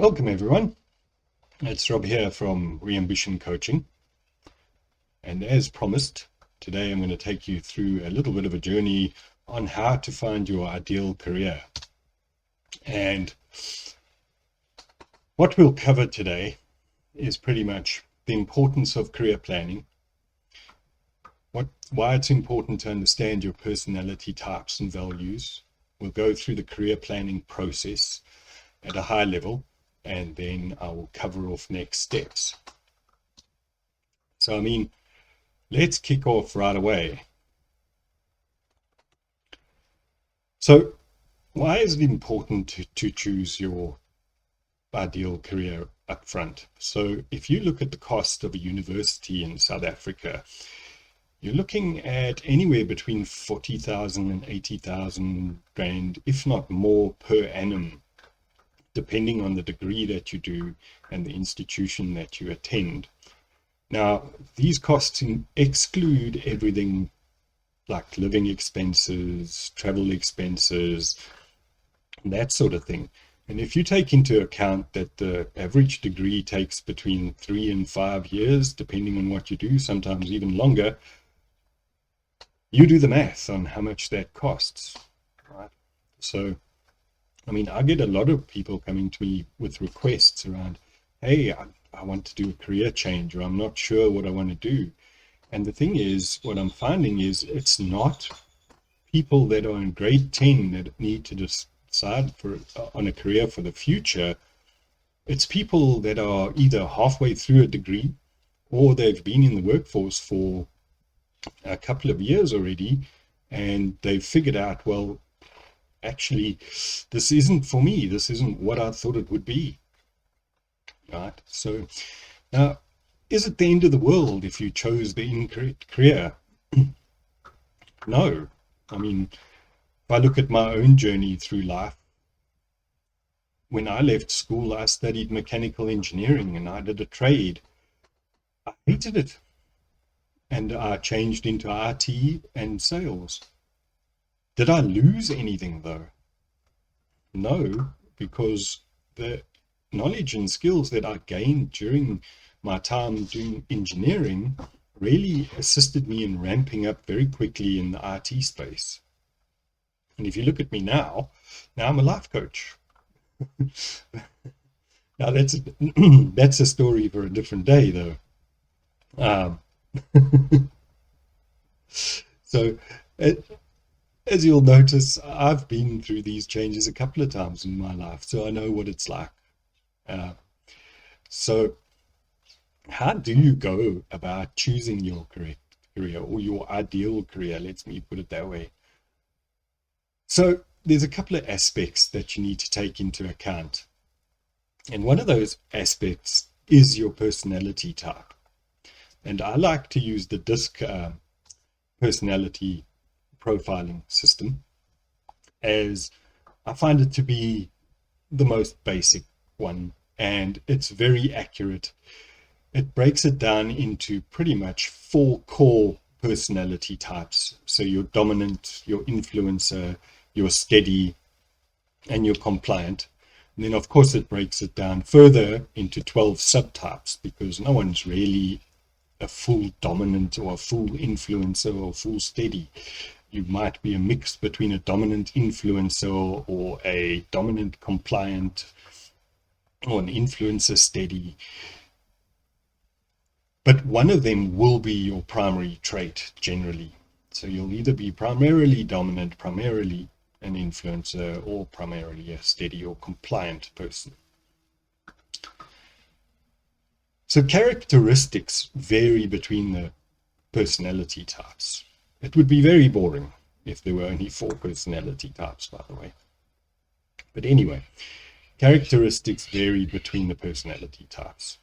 Welcome everyone, it's Rob here from Reambition Coaching, and as promised, today I'm going to take you through a little bit of a journey on how to find your ideal career. And what we'll cover today is pretty much the importance of career planning, why it's important to understand your personality types and values. We'll go through the career planning process at a high level, and then I will cover off next steps. So, let's kick off right away. So, why is it important to choose your ideal career up front? So, if you look at the cost of a university in South Africa, you're looking at anywhere between 40,000 and 80,000 Rand, if not more, per annum, depending on the degree that you do and the institution that you attend. Now, these costs exclude everything like living expenses, travel expenses, that sort of thing. And if you take into account that the average degree takes between 3 and 5 years, depending on what you do, sometimes even longer, you do the math on how much that costs, right? So, I get a lot of people coming to me with requests around, hey, I want to do a career change, or I'm not sure what I want to do. And the thing is, what I'm finding is it's not people that are in grade 10 that need to decide on a career for the future. It's people that are either halfway through a degree or they've been in the workforce for a couple of years already, and they've figured out, well, actually, this isn't for me. This isn't what I thought it would be. Right? So now, is it the end of the world if you chose the incorrect career? No. If I look at my own journey through life, when I left school, I studied mechanical engineering and I did a trade. I hated it. And I changed into IT and sales. Did I lose anything though? No, because the knowledge and skills that I gained during my time doing engineering really assisted me in ramping up very quickly in the IT space. And if you look at me now I'm a life coach. Now that's a story for a different day though. So as you'll notice, I've been through these changes a couple of times in my life, so I know what it's like. So how do you go about choosing your correct career, or your ideal career? Let me put it that way. So there's a couple of aspects that you need to take into account. And one of those aspects is your personality type. And I like to use the DISC personality profiling system, as I find it to be the most basic one, and it's very accurate. It breaks it down into pretty much 4 core personality types. So your dominant, your influencer, your steady, and your compliant. And then of course it breaks it down further into 12 subtypes, because no one's really a full dominant or a full influencer or full steady. You might be a mix between a dominant influencer or a dominant compliant or an influencer steady. But one of them will be your primary trait generally. So you'll either be primarily dominant, primarily an influencer, or primarily a steady or compliant person. So characteristics vary between the personality types. It would be very boring if there were only 4 personality types, by the way. But anyway, characteristics vary between the personality types.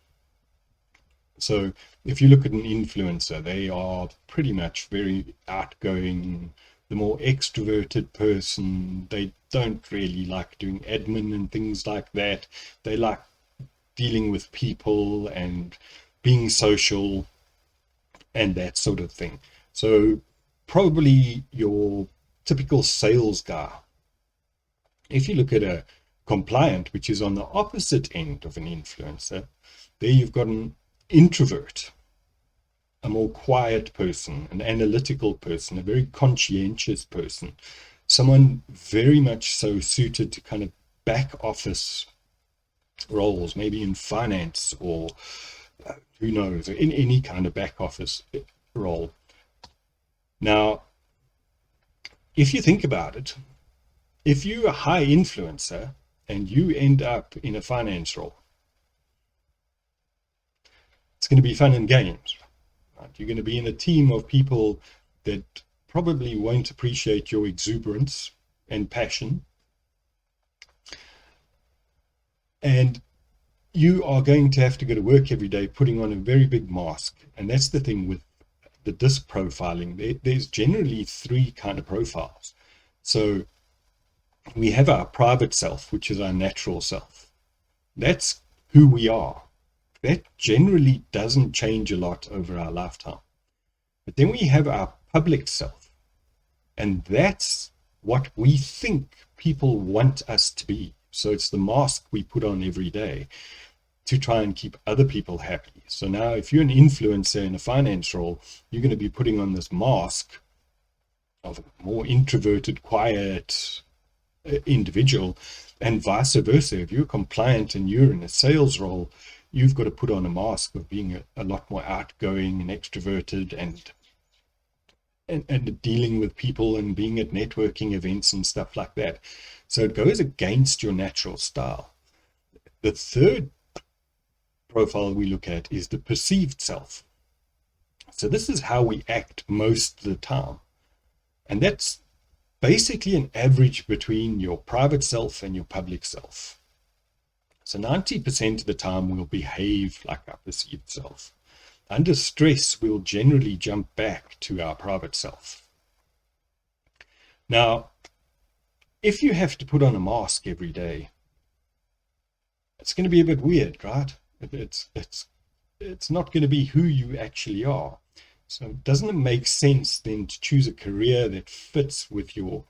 So if you look at an influencer, they are pretty much very outgoing, the more extroverted person. They don't really like doing admin and things like that. They like dealing with people and being social and that sort of thing. So probably your typical sales guy. If you look at a compliant, which is on the opposite end of an influencer, there you've got an introvert, a more quiet person, an analytical person, a very conscientious person, someone very much so suited to kind of back office roles, maybe in finance or who knows, in any kind of back office role. Now, if you think about it, if you're a high influencer and you end up in a finance role, it's going to be fun and games. Right? You're going to be in a team of people that probably won't appreciate your exuberance and passion. And you are going to have to go to work every day putting on a very big mask. And that's the thing with the DISC profiling. There's generally three kind of profiles. So we have our private self, which is our natural self. That's who we are. That generally doesn't change a lot over our lifetime. But then we have our public self, and that's what we think people want us to be. So it's the mask we put on every day to try and keep other people happy. So now if you're an influencer in a finance role, you're going to be putting on this mask of a more introverted, quiet individual, and vice versa. If you're compliant and you're in a sales role, you've got to put on a mask of being a lot more outgoing and extroverted and dealing with people and being at networking events and stuff like that. So it goes against your natural style. The third profile we look at is the perceived self. So this is how we act most of the time. And that's basically an average between your private self and your public self. So 90% of the time we'll behave like our perceived self. Under stress, we'll generally jump back to our private self. Now, if you have to put on a mask every day, it's going to be a bit weird, right? It's not going to be who you actually are. So doesn't it make sense then to choose a career that fits with your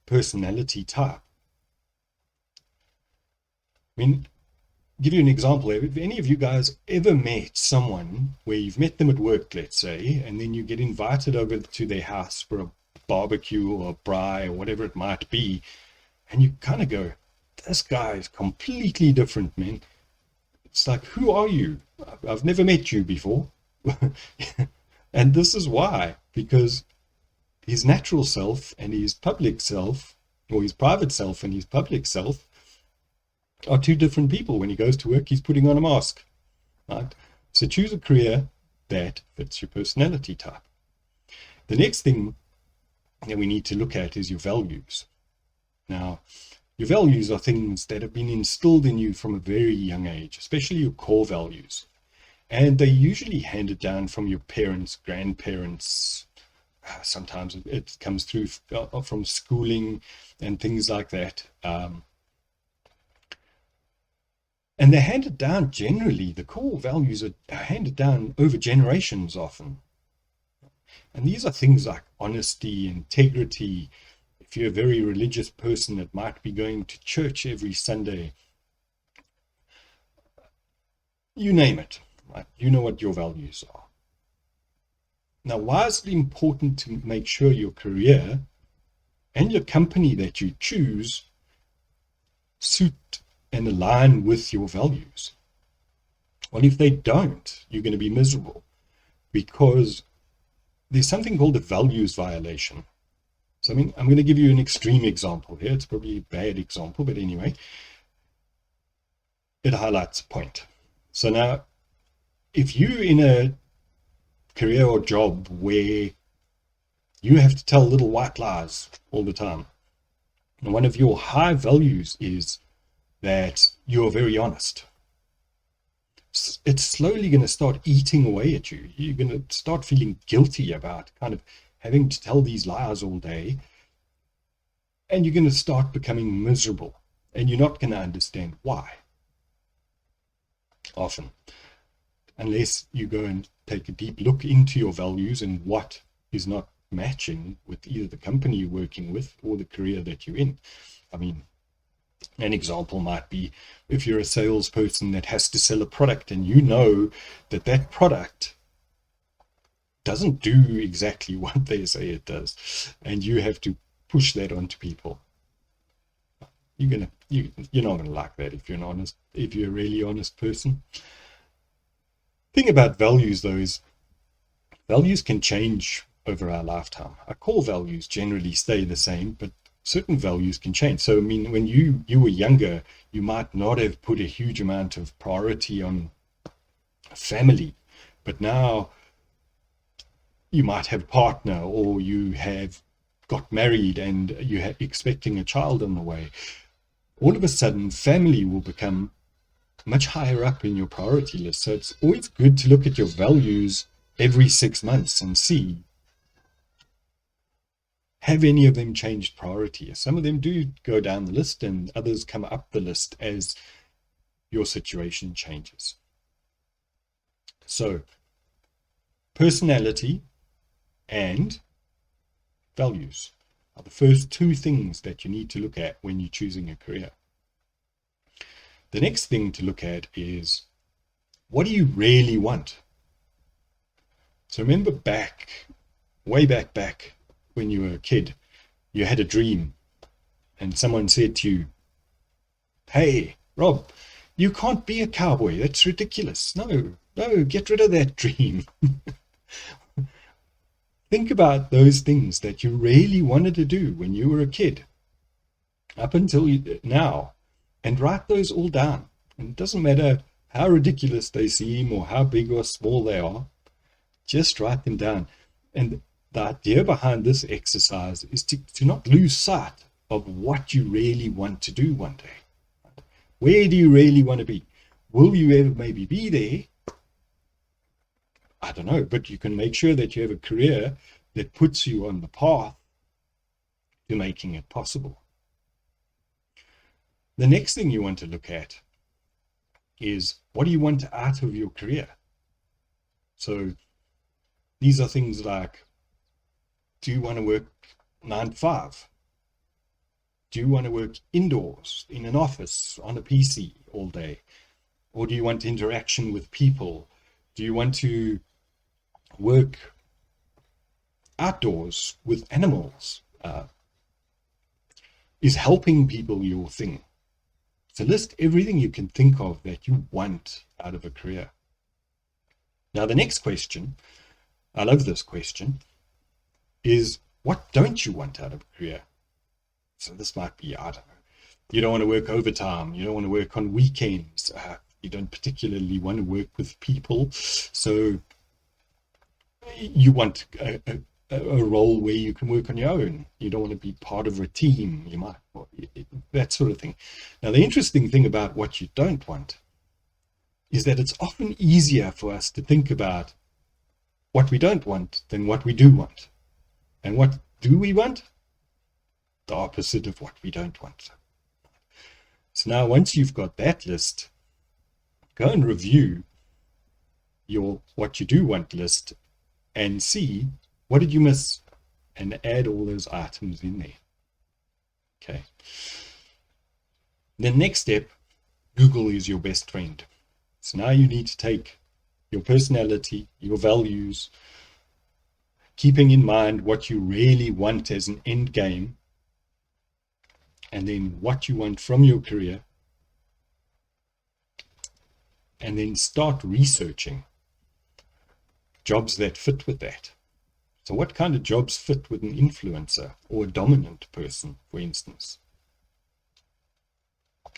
personality type? I mean, give you an example. Have any of you guys ever met someone where you've met them at work, let's say, and then you get invited over to their house for a barbecue or a braai or whatever it might be, and you kind of go, this guy is completely different, man. It's like, who are you? I've never met you before. And this is why, because his natural self and his public self, or his private self and his public self, are two different people. When he goes to work, he's putting on a mask, right? So choose a career that fits your personality type. The next thing that we need to look at is your values. Now, your values are things that have been instilled in you from a very young age, especially your core values. And they're usually handed down from your parents, grandparents. Sometimes it comes through from schooling and things like that. And they're handed down generally, the core values are handed down over generations often. And these are things like honesty, integrity. If you're a very religious person that might be going to church every Sunday, you name it, right? You know what your values are. Now, why is it important to make sure your career and your company that you choose suit and align with your values? Well, if they don't, you're going to be miserable, because there's something called a values violation. So, I mean, I'm going to give you an extreme example here. It's probably a bad example, but anyway, it highlights a point. So now, if you're in a career or job where you have to tell little white lies all the time, and one of your high values is that you're very honest, it's slowly going to start eating away at you. You're going to start feeling guilty about kind of having to tell these lies all day, and you're going to start becoming miserable, and you're not going to understand why. Often, unless you go and take a deep look into your values and what is not matching with either the company you're working with or the career that you're in. I mean, An example might be if you're a salesperson that has to sell a product and you know that that product doesn't do exactly what they say it does, and you have to push that onto people. You're not gonna like that if you're a really honest person. Thing about values though is values can change over our lifetime. Our core values generally stay the same, but certain values can change. So I mean, when you were younger, you might not have put a huge amount of priority on family, but now you might have a partner, or you have got married and you're expecting a child on the way. All of a sudden, family will become much higher up in your priority list. So it's always good to look at your values every 6 months and see, have any of them changed priority? Some of them do go down the list and others come up the list as your situation changes. So personality and values are the first two things that you need to look at when you're choosing a career. The next thing to look at is, what do you really want? So remember way back when you were a kid, you had a dream and someone said to you, hey, Rob, you can't be a cowboy. That's ridiculous. No, get rid of that dream. Think about those things that you really wanted to do when you were a kid up until now, and write those all down. And it doesn't matter how ridiculous they seem or how big or small they are, just write them down. And the idea behind this exercise is to not lose sight of what you really want to do one day. Where do you really want to be? Will you ever maybe be there? I don't know, but you can make sure that you have a career that puts you on the path to making it possible. The next thing you want to look at is, what do you want out of your career? So these are things like, do you want to work 9 to 5? Do you want to work indoors in an office on a PC all day? Or do you want interaction with people? Do you want to work outdoors with animals? Is helping people your thing? So list everything you can think of that you want out of a career. Now the next question, I love this question, is, what don't you want out of a career? So this might be, I don't know, you don't want to work overtime, you don't want to work on weekends, you don't particularly want to work with people, so you want a role where you can work on your own. You don't want to be part of a team, you might, that sort of thing. Now the interesting thing about what you don't want is that it's often easier for us to think about what we don't want than what we do want. And what do we want? The opposite of what we don't want. So now once you've got that list, go and review your what you do want list and see, what did you miss, and add all those items in there. Okay. The next step, Google is your best friend. So now you need to take your personality, your values, keeping in mind what you really want as an end game, and then what you want from your career, and then start researching jobs that fit with that. So what kind of jobs fit with an influencer or a dominant person, for instance?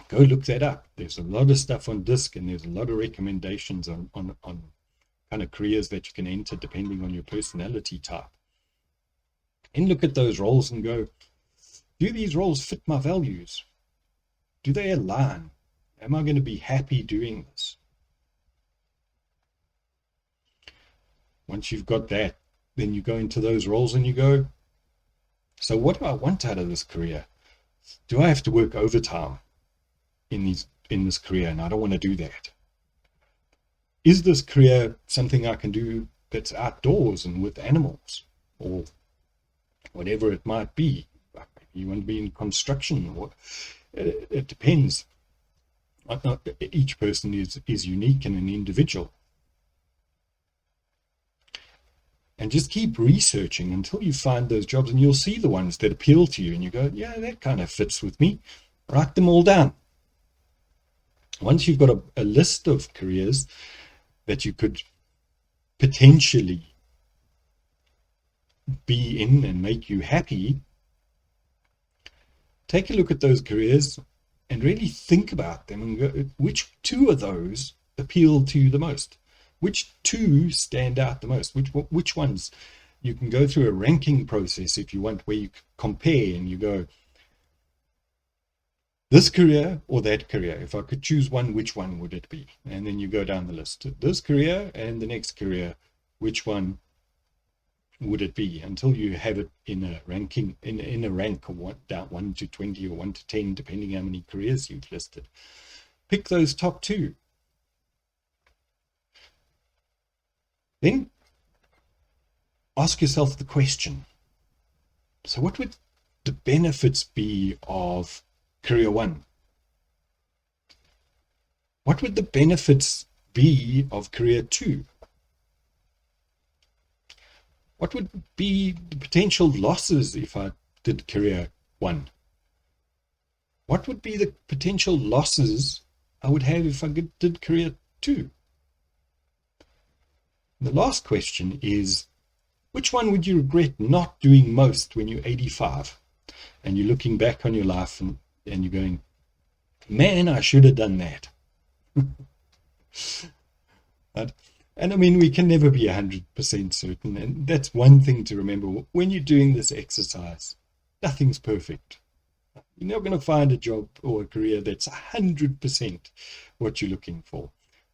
Go look that up. There's a lot of stuff on Disc, and there's a lot of recommendations on kind of careers that you can enter depending on your personality type. And look at those roles and go, do these roles fit my values? Do they align? Am I going to be happy doing this? Once you've got that, then you go into those roles and you go, so what do I want out of this career? Do I have to work overtime in this career? And I don't want to do that. Is this career something I can do that's outdoors and with animals, or whatever it might be? You want to be in construction. It depends. Each person is unique and an individual. And just keep researching until you find those jobs, and you'll see the ones that appeal to you and you go, yeah, that kind of fits with me. Write them all down. Once you've got a list of careers that you could potentially be in and make you happy, take a look at those careers and really think about them and go, which two of those appeal to you the most? Which two stand out the most? Which ones? You can go through a ranking process if you want, where you compare and you go, this career or that career, if I could choose one, which one would it be? And then you go down the list. This career and the next career, which one would it be? Until you have it in a ranking, in a rank of 1 to 20 or 1 to 10, depending how many careers you've listed. Pick those top two. Then ask yourself the question, so what would the benefits be of career one? What would the benefits be of career two? What would be the potential losses if I did career one? What would be the potential losses I would have if I did career two? The last question is, which one would you regret not doing most when you're 85? And you're looking back on your life and you're going, man, I should have done that. And I mean, we can never be 100% certain. And that's one thing to remember. When you're doing this exercise, nothing's perfect. You're not going to find a job or a career that's 100% what you're looking for.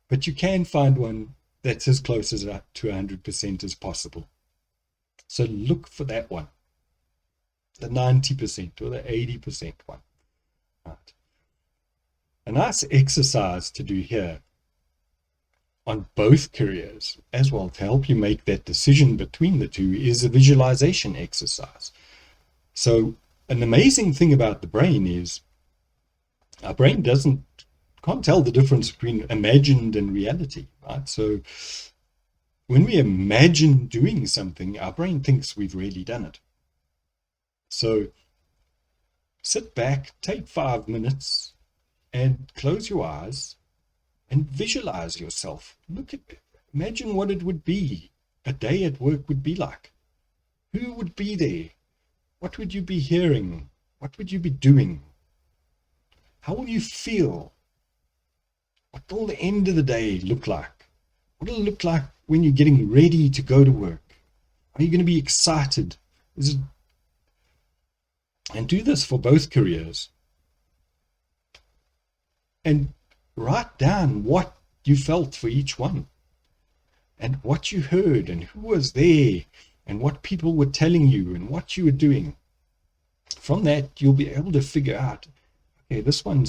But you can find one that's as close as to 100% as possible. So look for that one, the 90% or the 80% one. Right. A nice exercise to do here on both careers as well, to help you make that decision between the two, is a visualization exercise. So an amazing thing about the brain is our brain can't tell the difference between imagined and reality, right? So when we imagine doing something, our brain thinks we've really done it. So sit back, take 5 minutes and close your eyes and visualize yourself. Imagine what it would be, a day at work would be like. Who would be there? What would you be hearing? What would you be doing? How will you feel? What will the end of the day look like? What will it look like when you're getting ready to go to work? Are you going to be excited? And do this for both careers. And write down what you felt for each one, and what you heard, and who was there, and what people were telling you, and what you were doing. From that, you'll be able to figure out, okay, I find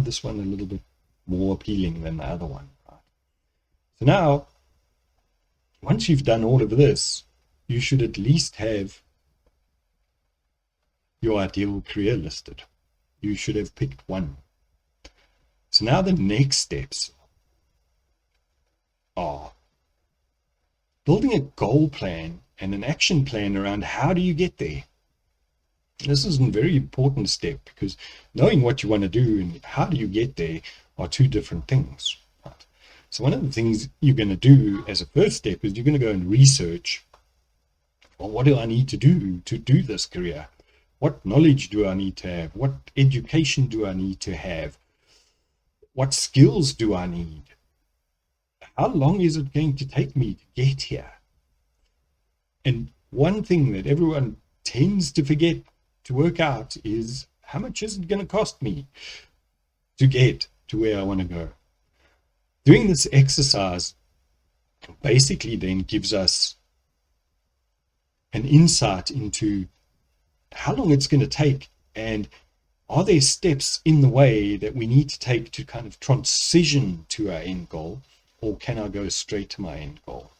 this one a little bit more appealing than the other one. Right? So now, once you've done all of this, you should at least have your ideal career listed. You should have picked one. So now the next steps are building a goal plan and an action plan around how do you get there. This is a very important step, because knowing what you want to do and how do you get there are two different things. Right? So one of the things you're going to do as a first step is you're going to go and research, well, what do I need to do this career? What knowledge do I need to have? What education do I need to have? What skills do I need? How long is it going to take me to get here? And one thing that everyone tends to forget to work out is, how much is it going to cost me to get to where I want to go? Doing this exercise basically then gives us an insight into how long it's going to take, and are there steps in the way that we need to take to kind of transition to our end goal, or can I go straight to my end goal?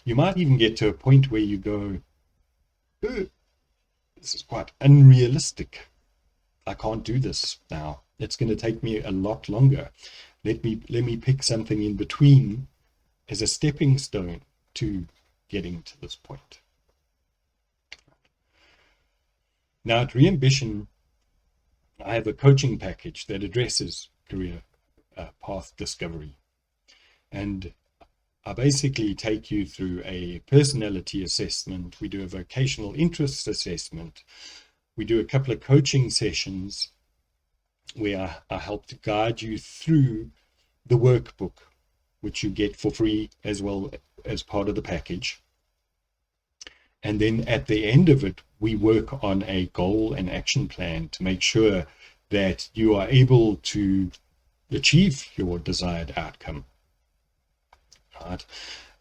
You might even get to a point where you go, this is quite unrealistic. I can't do this now. It's going to take me a lot longer. Let me pick something in between as a stepping stone to getting to this point. Now at Reambition, I have a coaching package that addresses career path discovery. And I basically take you through a personality assessment. We do a vocational interest assessment. We do a couple of coaching sessions where I help to guide you through the workbook, which you get for free as well as part of the package. And then at the end of it, we work on a goal and action plan to make sure that you are able to achieve your desired outcome. Right?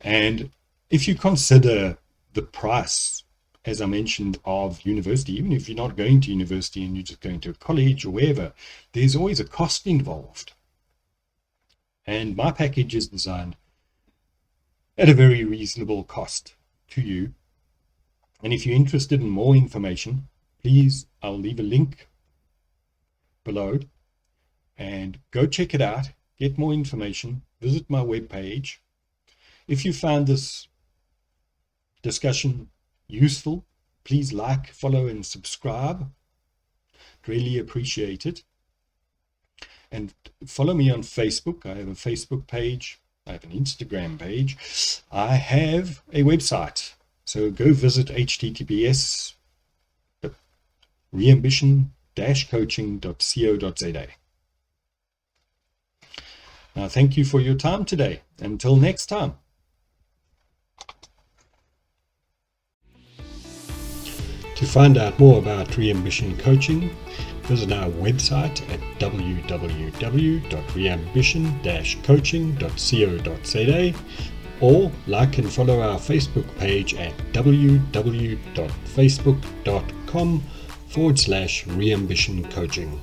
And if you consider the price, as I mentioned, of university, even if you're not going to university and you're just going to a college or wherever, there's always a cost involved. And my package is designed at a very reasonable cost to you. And if you're interested in more information, please, I'll leave a link below and go check it out, get more information, visit my webpage. If you found this discussion useful, please like, follow, and subscribe. Really appreciate it. And follow me on Facebook. I have a Facebook page. I have an Instagram page. I have a website. So go visit https reambition-coaching.co.za. Now, thank you for your time today. Until next time. To find out more about Reambition Coaching, visit our website at www.reambition-coaching.co.za or like and follow our Facebook page at www.facebook.com/Reambition Coaching.